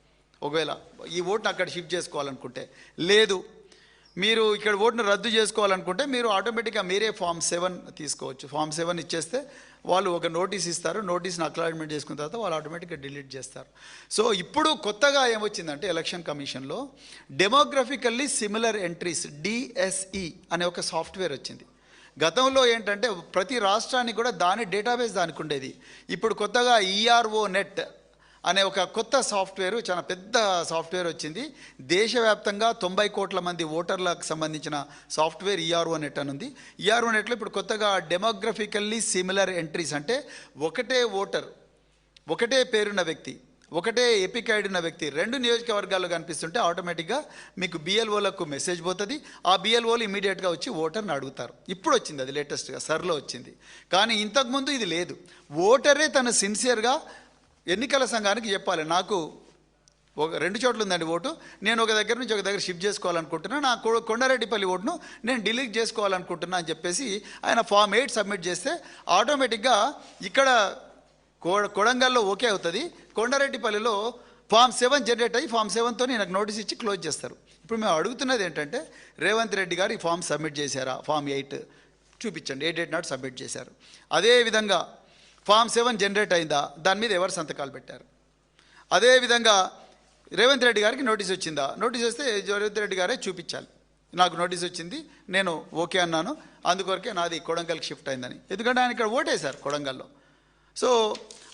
ఒకవేళ ఈ ఓటును అక్కడ షిఫ్ట్ చేసుకోవాలనుకుంటే, లేదు మీరు ఇక్కడ ఓటును రద్దు చేసుకోవాలనుకుంటే మీరు ఆటోమేటిక్గా మీరే ఫామ్ 7 తీసుకోవచ్చు. ఫామ్ 7 ఇచ్చేస్తే వాళ్ళు ఒక నోటీస్ ఇస్తారు, నోటీస్ని అక్నాలెడ్జ్మెంట్ చేసుకున్న తర్వాత వాళ్ళు ఆటోమేటిక్గా డిలీట్ చేస్తారు. సో ఇప్పుడు కొత్తగా ఏమొచ్చిందంటే ఎలక్షన్ కమిషన్లో డెమోగ్రఫికల్లీ సిమిలర్ ఎంట్రీస్, డిఎస్ఈ అనే ఒక సాఫ్ట్వేర్ వచ్చింది. గతంలో ఏంటంటే ప్రతి రాష్ట్రానికి కూడా దాని డేటాబేస్ దానికి ఉండేది. ఇప్పుడు కొత్తగా ఈఆర్ఓ నెట్ అనే ఒక కొత్త సాఫ్ట్వేర్, చాలా పెద్ద సాఫ్ట్వేర్ వచ్చింది. దేశవ్యాప్తంగా 90 కోట్ల మంది ఓటర్లకు సంబంధించిన సాఫ్ట్వేర్ ఈఆర్ఓ నెట్ అని ఉంది. ఈఆర్ఓ నెట్లో ఇప్పుడు కొత్తగా డెమోగ్రఫికల్లీ సిమిలర్ ఎంట్రీస్, అంటే ఒకటే ఓటర్, ఒకటే పేరున్న వ్యక్తి, ఒకటే ఎపిక్ ఐడి ఉన్న వ్యక్తి 2 నియోజకవర్గాల్లో కనిపిస్తుంటే ఆటోమేటిక్గా మీకు బిఎల్ఓలకు మెసేజ్ పోతుంది. ఆ బిఎల్ఓలు ఇమీడియట్గా వచ్చి ఓటర్ని అడుగుతారు. ఇప్పుడు వచ్చింది అది, లేటెస్ట్గా సర్లో వచ్చింది. కానీ ఇంతకుముందు ఇది లేదు. ఓటరే తను సిన్సియర్గా ఎన్నికల సంఘానికి చెప్పాలి, నాకు ఒక 2 చోట్ల ఉందండి ఓటు, నేను ఒక దగ్గర నుంచి ఒక దగ్గర షిఫ్ట్ చేసుకోవాలనుకుంటున్నా, నా కొండారెడ్డిపల్లి ఓటును నేను డిలీట్ చేసుకోవాలనుకుంటున్నా అని చెప్పేసి ఆయన ఫామ్ 8 సబ్మిట్ చేస్తే ఆటోమేటిక్గా ఇక్కడ కొడంగల్లో ఓకే అవుతుంది, కొండారెడ్డిపల్లిలో ఫామ్ 7 జనరేట్ అయ్యి ఫామ్ 7తో నాకు నోటీస్ ఇచ్చి క్లోజ్ చేస్తారు. ఇప్పుడు మేము అడుగుతున్నది ఏంటంటే, రేవంత్ రెడ్డి గారు ఈ ఫామ్ సబ్మిట్ చేశారా, ఫామ్ 8 చూపించండి, 8 డేట్ నాట్ సబ్మిట్ చేశారు. అదేవిధంగా ఫామ్ 7 జనరేట్ అయిందా, దాని మీద ఎవరు సంతకాలు పెట్టారు. అదేవిధంగా రేవంత్ రెడ్డి గారికి నోటీస్ వచ్చిందా, నోటీస్ వస్తే రేవంత్ రెడ్డి గారే చూపించాలి, నాకు నోటీస్ వచ్చింది, నేను ఓకే అన్నాను, అందుకొరకే నాది కొడంగల్కి షిఫ్ట్ అయిందని. ఎందుకంటే ఆయన ఇక్కడ ఓటేశారు కొడంగల్లో. సో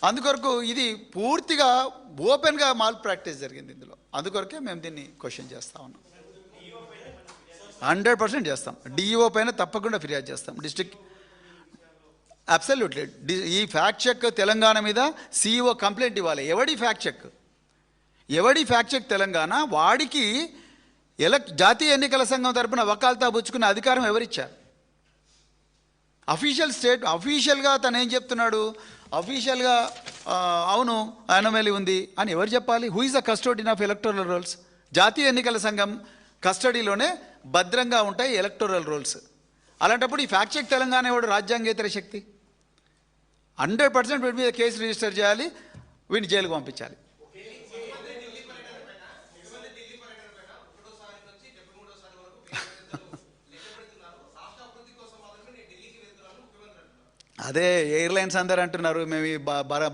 అందుకొరకు ఇది పూర్తిగా ఓపెన్గా మాల్ ప్రాక్టీస్ జరిగింది ఇందులో. అందుకొరకే మేము దీన్ని క్వశ్చన్ చేస్తూ ఉన్నాం. 100% చేస్తాం. డిఈఓ పైన తప్పకుండా ఫిర్యాదు చేస్తాం. డిస్ట్రిక్ట్ అబ్సల్యూట్లీ ఈ ఫ్యాక్ట్ చెక్ తెలంగాణ మీద సిఇఓ కంప్లైంట్ ఇవ్వాలి. ఎవడి ఫ్యాక్ట్ చెక్ తెలంగాణ, వాడికి జాతీయ ఎన్నికల సంఘం తరపున వకాల్తా పుచ్చుకునే అధికారం ఎవరిచ్చారు? అఫీషియల్గా తను ఏం చెప్తున్నాడు, అఫీషియల్గా అవును అనమలి ఉంది అని ఎవరు చెప్పాలి? Who is the custodian of electoral rolls? జాతీయ ఎన్నికల సంఘం కస్టడీలోనే భద్రంగా ఉంటాయి ఎలక్టోరల్ రోల్స్. అలాంటప్పుడు ఈ ఫ్యాక్ట్ చెక్ తెలంగాణ ఎవడు రాజ్యాంగేతర శక్తి? 100% వీడి మీద కేసు రిజిస్టర్ చేయాలి, వీడిని జైలుకు పంపించాలి. అదే ఎయిర్లైన్స్ అందరు అంటున్నారు, మేము ఈ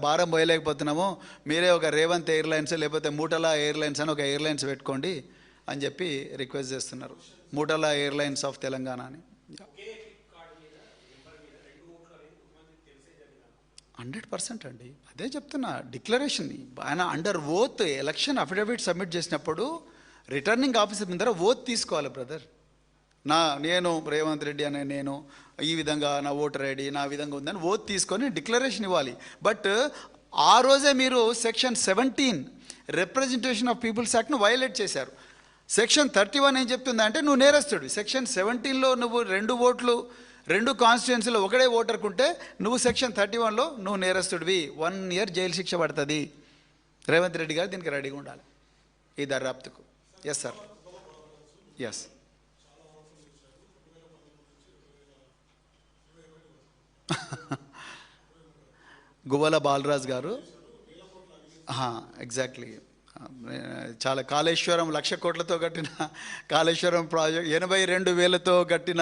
భారం పోయలేకపోతున్నాము, మీరే ఒక రేవంత్ ఎయిర్లైన్స్ లేకపోతే మూటలా ఎయిర్లైన్స్ అని ఒక ఎయిర్లైన్స్ పెట్టుకోండి అని చెప్పి రిక్వెస్ట్ చేస్తున్నారు. మూటలా ఎయిర్లైన్స్ ఆఫ్ తెలంగాణ అని. 100% అండి, అదే చెప్తున్నా. డిక్లరేషన్ ఆయన under oath election affidavit submit చేసినప్పుడు రిటర్నింగ్ ఆఫీసర్ ముందర ఓత్ తీసుకోవాలి బ్రదర్. నేను రేవంత్ రెడ్డి అనే నేను ఈ విధంగా నా ఓటర్ ఐడి నా విధంగా ఉందని ఓత్ తీసుకొని డిక్లరేషన్ ఇవ్వాలి. బట్ ఆ రోజే మీరు సెక్షన్ 17 రిప్రజెంటేషన్ ఆఫ్ పీపుల్స్ యాక్ట్ను వైలేట్ చేశారు. సెక్షన్ 31 ఏం చెప్తుందంటే నువ్వు నేరస్తుడివి. సెక్షన్ 17లో నువ్వు 2 ఓట్లు 2 కాన్స్టిట్యుయెన్సీలో ఒకడే ఓటర్కుంటే నువ్వు సెక్షన్ 31లో నువ్వు నేరస్తుడివి, 1 ఇయర్ జైలు శిక్ష పడుతుంది. రేవంత్ రెడ్డి గారు దీనికి రెడీగా ఉండాలి ఈ దర్యాప్తుకు. Yes sir, yes. Guvvala Balaraj గారు ఎగ్జాక్ట్లీ చాలా కాళేశ్వరం 1,00,000 కోట్లతో కట్టిన కాళేశ్వరం ప్రాజెక్ట్ 82,000తో కట్టిన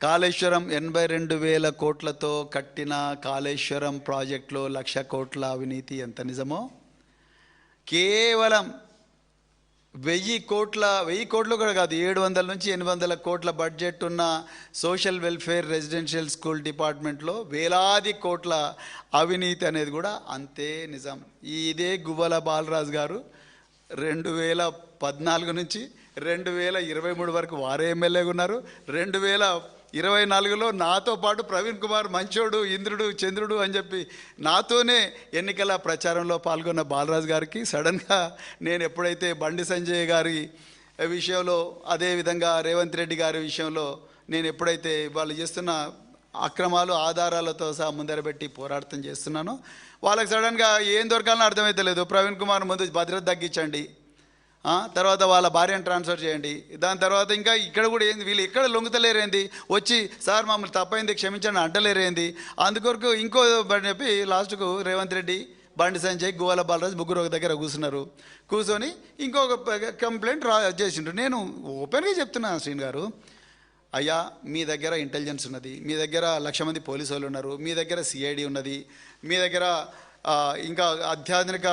కాళేశ్వరం 82,000 కోట్లతో కట్టిన కాళేశ్వరం ప్రాజెక్టులో 1,00,000 కోట్ల అవినీతి ఎంత నిజమో, కేవలం 1,000 కోట్లు కూడా కాదు, 700 నుంచి 800 కోట్ల బడ్జెట్ ఉన్న సోషల్ వెల్ఫేర్ రెసిడెన్షియల్ స్కూల్ డిపార్ట్మెంట్లో వేలాది కోట్ల అవినీతి అనేది కూడా అంతే నిజం. ఇదే గువ్వల బాలరాజు గారు 2014 నుంచి 2023 వరకు వారే ఎమ్మెల్యేగా ఉన్నారు. 2024లో నాతో పాటు ప్రవీణ్ కుమార్ మంచోడు, ఇంద్రుడు, చంద్రుడు అని చెప్పి నాతోనే ఎన్నికల ప్రచారంలో పాల్గొన్న బాలరాజు గారికి సడన్గా నేను ఎప్పుడైతే బండి సంజయ్ గారి విషయంలో, అదేవిధంగా రేవంత్ రెడ్డి గారి విషయంలో నేను ఎప్పుడైతే వాళ్ళు చేస్తున్న అక్రమాలు ఆధారాలతో సహా ముందరబెట్టి పోరాటం చేస్తున్నానో, వాళ్ళకి సడన్గా ఏం దొరకాలని అర్థమైతే లేదు. ప్రవీణ్ కుమార్ ముందు భద్రత తగ్గించండి, తర్వాత వాళ్ళ భార్యను ట్రాన్స్ఫర్ చేయండి, దాని తర్వాత ఇంకా ఇక్కడ కూడా ఏంది వీళ్ళు ఎక్కడ లొంగుతలేరేంది, వచ్చి సార్ మమ్మల్ని తప్పైంది క్షమించండి అంటలేరేంది. అందుకొరకు ఇంకో చెప్పి లాస్ట్కు రేవంత్ రెడ్డి, బండి సంజయ్, గువ్వల బాలరాజు ముగ్గురు ఒక దగ్గర కూర్చొని ఇంకొక కంప్లైంట్ చేసిండ్రు. నేను ఓపెన్గా చెప్తున్నాను శ్రీన్ గారు, అయ్యా మీ దగ్గర ఇంటెలిజెన్స్ ఉన్నది, మీ దగ్గర 1,00,000 మంది పోలీసు వాళ్ళు ఉన్నారు, మీ దగ్గర సిఐడి ఉన్నది, మీ దగ్గర ఇంకా అత్యాధునిక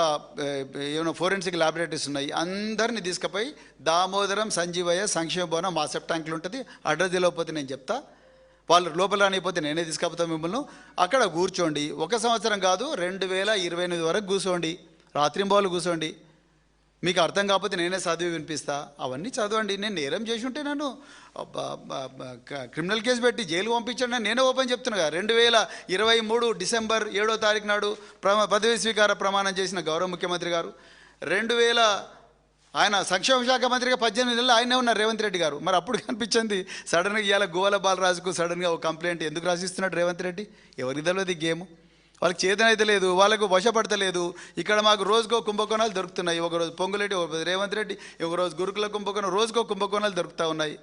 ఏమైనా ఫోరెన్సిక్ ల్యాబొరేటరీస్ ఉన్నాయి, అందరినీ తీసుకుపోయి దామోదరం సంజీవయ్య సంక్షేమ భవనం మా సెప్ట్ ట్యాంకులు ఉంటుంది, అడ్రస్ తెలియకపోతే నేను చెప్తా, వాళ్ళు లోపల రానిపోతే నేనే తీసుకపోతాను మిమ్మల్ని, అక్కడ కూర్చోండి. 1 సంవత్సరం కాదు 2028 వరకు కూర్చోండి, రాత్రింబావులు కూర్చోండి, మీకు అర్థం కాకపోతే నేనే చదివి వినిపిస్తా, అవన్నీ చదవండి. నేను నేరం చేసి ఉంటే నన్ను క్రిమినల్ కేసు పెట్టి జైలు పంపించండి, నేనే ఓపెన్ చెప్తున్నా. 2023 డిసెంబర్ 7వ తారీఖు నాడు పదవీ స్వీకార ప్రమాణం చేసిన గౌరవ ముఖ్యమంత్రి గారు, ఆయన సంక్షేమ శాఖ మంత్రిగా 18 నెలలు ఆయనే ఉన్నారు రేవంత్ రెడ్డి గారు. మరి అప్పుడు కనిపించింది సడన్గా ఇవాళ గోవాల బాలరాజుకు సడన్గా ఒక కంప్లైంట్ ఎందుకు రాసిస్తున్నాడు రేవంత్ రెడ్డి? ఎవరికి తెలియదు ఈ గేమ్. వాళ్ళకి చేతనైతే లేదు, వాళ్ళకు వశపడతలేదు. ఇక్కడ మాకు రోజుకో కుంభకోణాలు దొరుకుతున్నాయి. ఒకరోజు పొంగులేటి, ఒకరోజు రేవంత్ రెడ్డి, ఒకరోజు గురుకుల కుంభకోణం, రోజుకో కుంభకోణాలు దొరుకుతూ ఉన్నాయి.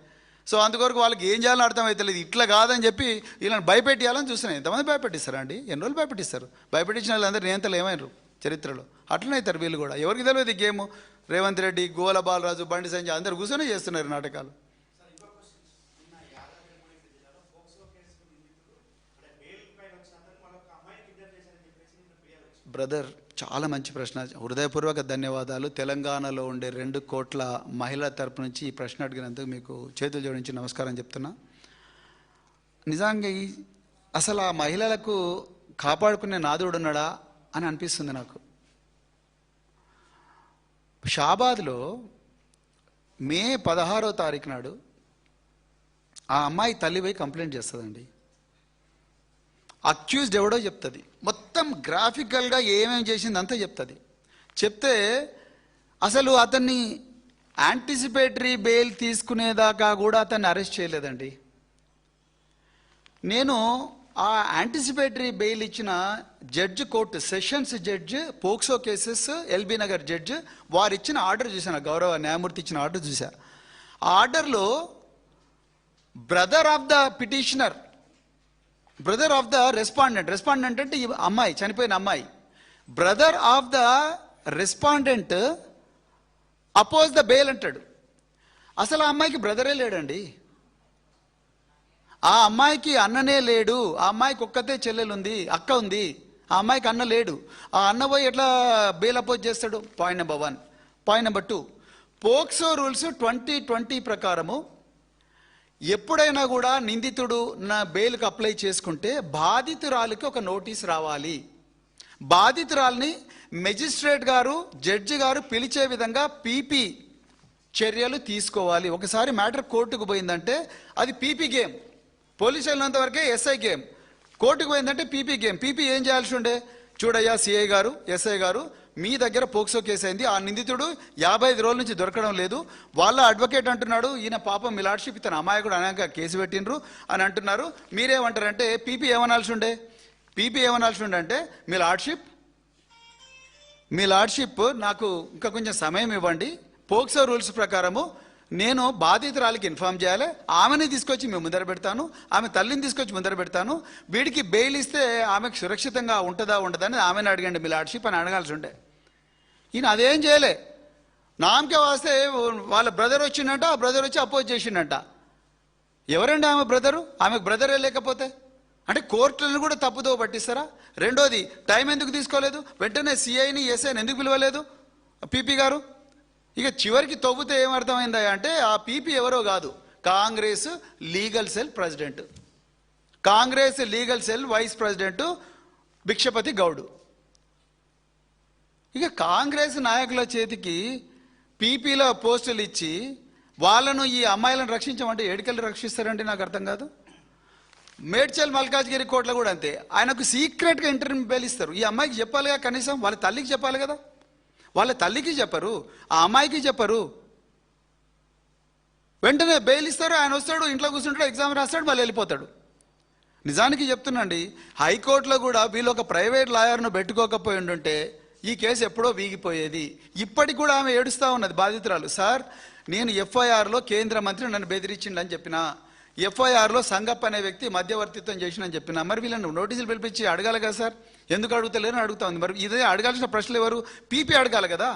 సో అందుకొరకు వాళ్ళకి ఏం చేయాలని అర్థమవుతలేదు. ఇట్లా కాదని చెప్పి వీళ్ళని భయపెట్టియాలని చూస్తున్నాయి. ఎంతమంది భయపెట్టిస్తారా అండి? ఎన్ని రోజులు భయపెట్టిస్తారు? భయపెట్టించిన వాళ్ళందరూ నేంతలు ఏమైనారు చరిత్రలో? అట్లనే అవుతారు వీళ్ళు కూడా. ఎవరికి తెలియదు ఈ గేమ్. రేవంత్ రెడ్డి, గోల బాలరాజు, బండి సంజయ్ అందరు కూర్చొని చేస్తున్నారు నాటకాలు. బ్రదర్, చాలా మంచి ప్రశ్న, హృదయపూర్వక ధన్యవాదాలు. తెలంగాణలో ఉండే 2 కోట్ల మహిళల తరపు నుంచి ఈ ప్రశ్న అడిగినందుకు మీకు చేతులు జోడించి నమస్కారం చెప్తున్నా. నిజంగా అసలు ఆ మహిళలకు కాపాడుకునే నాదుడు ఉన్నాడా అని అనిపిస్తుంది నాకు. షాబాద్లో మే 16వ తారీఖు నాడు ఆ అమ్మాయి తల్లి పోయి కంప్లైంట్ చేస్తుందండి. అక్యూజ్డ్ ఎవడో చెప్తుంది, మొత్తం గ్రాఫికల్గా ఏమేమి చేసింది అంతా చెప్తుంది. చెప్తే అసలు అతన్ని యాంటిసిపేటరీ బెయిల్ తీసుకునేదాకా కూడా అతన్ని అరెస్ట్ చేయలేదండి. నేను ఆ యాంటిసిపేటరీ బెయిల్ ఇచ్చిన judge, court sessions judge, POCSO cases LB Nagar judge, వారు ఇచ్చిన ఆర్డర్ చూశాను, గౌరవ న్యాయమూర్తి ఇచ్చిన ఆర్డర్ చూశా. ఆ ఆర్డర్లో brother of the petitioner, brother of the respondent అంటే ఈ అమ్మాయి, చనిపోయిన అమ్మాయి, brother of the respondent oppose the bail అంటాడు. అసలు ఆ అమ్మాయికి బ్రదరే లేడండి. ఆ అమ్మాయికి అన్ననే లేడు. ఆ అమ్మాయికి ఒక్కతే చెల్లెలుంది, అక్క ఉంది. ఆ అమ్మాయికి అన్న లేడు. ఆ అన్న పోయి ఎట్లా బెయిల్ అపోజ్ చేస్తాడు? Point number 1. Point number 2, POCSO rules 2020 ప్రకారము ఎప్పుడైనా కూడా నిందితుడు నా బెయిల్కి అప్లై చేసుకుంటే బాధితురాలికి ఒక నోటీస్ రావాలి. బాధితురాలిని మెజిస్ట్రేట్ గారు, జడ్జి గారు పిలిచే విధంగా పీపీ చర్యలు తీసుకోవాలి. ఒకసారి మ్యాటర్ కోర్టుకు పోయిందంటే అది పీపీ గేమ్. పోలీసు వెళ్ళినంత వరకే ఎస్ఐ గేమ్. కోర్టుకు పోయిందంటే పీపీ గేమ్. పీపీ ఏం చేయాల్సి ఉండే? చూడయ్యా సిఐ గారు, ఎస్ఐ గారు, మీ దగ్గర పోక్సో కేసు అయింది, ఆ నిందితుడు 55 రోజుల నుంచి దొరకడం లేదు. వాళ్ళ అడ్వకేట్ అంటున్నాడు ఈయన పాపం మీ లార్డ్షిప్ ఇతను అమాయకుడు అనేక కేసు పెట్టినరు అని అంటున్నారు. మీరేమంటారంటే పీపీ ఏమనాల్సి ఉండే? పీపీ ఏమనాల్సి ఉండే అంటే మీ లార్డ్షిప్ నాకు ఇంకా కొంచెం సమయం ఇవ్వండి, పోక్సో రూల్స్ ప్రకారము నేను బాధితురాలికి ఇన్ఫార్మ్ చేయాలి, ఆమెని తీసుకొచ్చి మేము ముందర పెడతాను, ఆమె తల్లిని తీసుకొచ్చి ముందర పెడతాను, వీడికి బెయిల్ ఇస్తే ఆమెకు సురక్షితంగా ఉంటుందా ఉండదని ఆమెను అడగండి మీ లార్డ్షిప్ అని అడగాల్సి ఉండే. ఈయన అదేం చేయలే. నామకే వస్తే వాళ్ళ బ్రదర్ వచ్చిందంట, ఆ బ్రదర్ వచ్చి అపోజ్ చేసిండంట. ఎవరండి ఆమె బ్రదరు? ఆమెకు బ్రదరే లేకపోతే అంటే కోర్టులను కూడా తప్పుదో పట్టిస్తారా? రెండోది, టైం ఎందుకు తీసుకోలేదు? వెంటనే సిఐని, ఎస్ఐని ఎందుకు పిలవలేదు పీపీ గారు? ఇక చివరికి తవ్వుతే ఏమర్థమైందా అంటే ఆ పీపీ ఎవరో కాదు, Congress legal cell president, Congress legal cell vice president Bhikshapathi Goud. ఇక కాంగ్రెస్ నాయకుల చేతికి పీపీలో పోస్టులు ఇచ్చి వాళ్ళను ఈ అమ్మాయిలను రక్షించమంటే ఏడికెళ్ళి రక్షిస్తారంటే నాకు అర్థం కాదు. మేడ్చల్ మల్కాజ్గిరి కోర్టులో కూడా అంతే, ఆయనకు సీక్రెట్గా ఇంటర్వ్యూ బెయిల్ ఇస్తారు. ఈ అమ్మాయికి చెప్పాలిగా, కనీసం వాళ్ళ తల్లికి చెప్పాలి కదా. వాళ్ళ తల్లికి చెప్పరు, ఆ అమ్మాయికి చెప్పరు. వెంటనే బెయిల్ ఇస్తారు, ఆయన వస్తాడు, ఇంట్లో కూర్చుంటాడు, ఎగ్జామ్ రాస్తాడు, మళ్ళీ వెళ్ళిపోతాడు. నిజానికి చెప్తున్నాండి, హైకోర్టులో కూడా వీళ్ళు ఒక ప్రైవేట్ లాయర్ను పెట్టుకోకపోయి ఉండుంటే ఈ కేసు ఎప్పుడో వీగిపోయేది. ఇప్పటికి కూడా ఆమె ఏడుస్తూ ఉన్నది బాధితురాలు. సార్, నేను ఎఫ్ఐఆర్లో కేంద్ర మంత్రి నన్ను బెదిరించిండని చెప్పిన, ఎఫ్ఐఆర్లో సంగప్ప అనే వ్యక్తి మధ్యవర్తిత్వం చేసినని చెప్పిన. మరి వీళ్ళని నోటీసులు పిలిపించి అడగాలి కదా సార్, ఎందుకు అడుగుతలేరని అడుగుతా ఉంది. మరి ఇదే అడగాల్సిన ప్రశ్నలు ఎవరు? పీపీ అడగాలి కదా.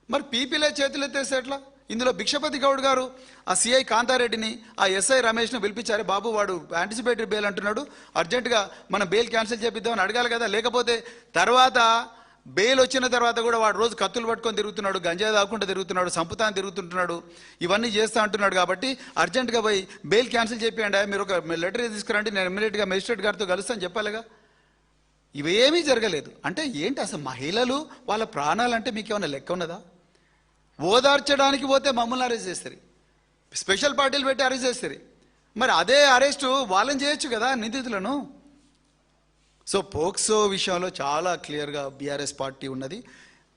మరి పీపీలే చేతులు ఎత్తేస్తే ఎట్లా? ఇందులో భిక్షపతి గౌడ్ గారు ఆ సిఐ కాంతారెడ్డిని, ఆ ఎస్ఐ రమేష్ను పిలిపించారు. బాబు వాడు యాంటిసిపేటరీ బెయిల్ అంటున్నాడు, అర్జెంటుగా మనం బెయిల్ క్యాన్సిల్ చేపిద్దామని అడగాలి కదా. లేకపోతే తర్వాత బెయిల్ వచ్చిన తర్వాత కూడా వాడు రోజు కత్తులు పట్టుకొని తిరుగుతున్నాడు, గంజాయి తాకుండా తిరుగుతున్నాడు, సంపుతాన్ని తిరుగుతుంటున్నాడు, ఇవన్నీ చేస్తూ అంటున్నాడు. కాబట్టి అర్జెంటుగా పోయి బెయిల్ క్యాన్సిల్ చేపియండి, మీరు ఒక లెటర్ తీసుకురండి, నేను ఇమ్మీడియట్గా మెజిస్ట్రేట్ గారితో కలుస్తాను చెప్పాలిగా. ఇవేమీ జరగలేదు. అంటే ఏంటి అసలు? మహిళలు వాళ్ళ ప్రాణాలంటే మీకు ఏమైనా లెక్క ఉన్నదా? ఓదార్చడానికి పోతే మమ్మల్ని అరెస్ట్ చేస్తారు, స్పెషల్ పార్టీలు పెట్టి అరెస్ట్ చేస్తారు. మరి అదే అరెస్టు వాళ్ళని చేయొచ్చు కదా నిందితులను. సో పోక్సో విషయంలో చాలా క్లియర్గా బీఆర్ఎస్ పార్టీ ఉన్నది.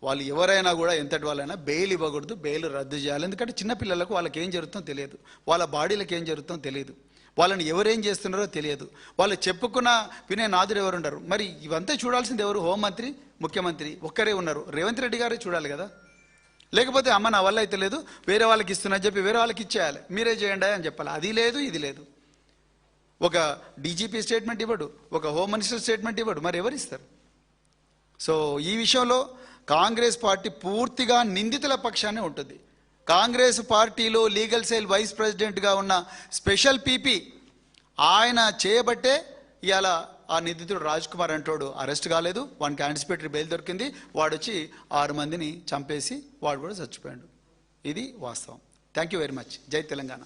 వాళ్ళు ఎవరైనా కూడా ఎంతటి వాళ్ళైనా బెయిల్ ఇవ్వకూడదు, బెయిల్ రద్దు చేయాలి. ఎందుకంటే చిన్నపిల్లలకు వాళ్ళకి ఏం జరుగుతుందో తెలియదు, వాళ్ళ బాడీలకు ఏం జరుగుతుందో తెలియదు, వాళ్ళని ఎవరేం చేస్తున్నారో తెలియదు. వాళ్ళు చెప్పుకున్న వినే నాదుడు ఎవరు ఉండరు. మరి ఇవంతా చూడాల్సింది ఎవరు? హోంమంత్రి, ముఖ్యమంత్రి ఒక్కరే ఉన్నారు. రేవంత్ రెడ్డి గారే చూడాలి కదా. లేకపోతే అమ్మ నా వల్ల అయితే లేదు, వేరే వాళ్ళకి ఇస్తున్నా చెప్పి వేరే వాళ్ళకి ఇచ్చేయాలి, మీరే చేయండి అని చెప్పాలి. అది లేదు, ఇది లేదు. ఒక డీజీపీ స్టేట్మెంట్ ఇవ్వడు, ఒక హోమ్ మినిస్టర్ స్టేట్మెంట్ ఇవ్వడు, మరి ఎవరు ఇస్తారు? సో ఈ విషయంలో కాంగ్రెస్ పార్టీ పూర్తిగా నిందితుల పక్షానే ఉంటుంది. కాంగ్రెస్ పార్టీలో లీగల్ సెల్ వైస్ ప్రెసిడెంట్గా ఉన్న స్పెషల్ పీపీ ఆయన చేయబట్టే ఇవాళ ఆ నిందితుడు రాజ్ కుమార్ అంటోడు అరెస్ట్ కాలేదు, వానికి యాంటిసిపేటరీ బెయిల్ దొరికింది, వాడు వచ్చి 6 మందిని చంపేసి వాడు కూడా చచ్చిపోయాడు. ఇది వాస్తవం. Thank you very much. జై తెలంగాణ.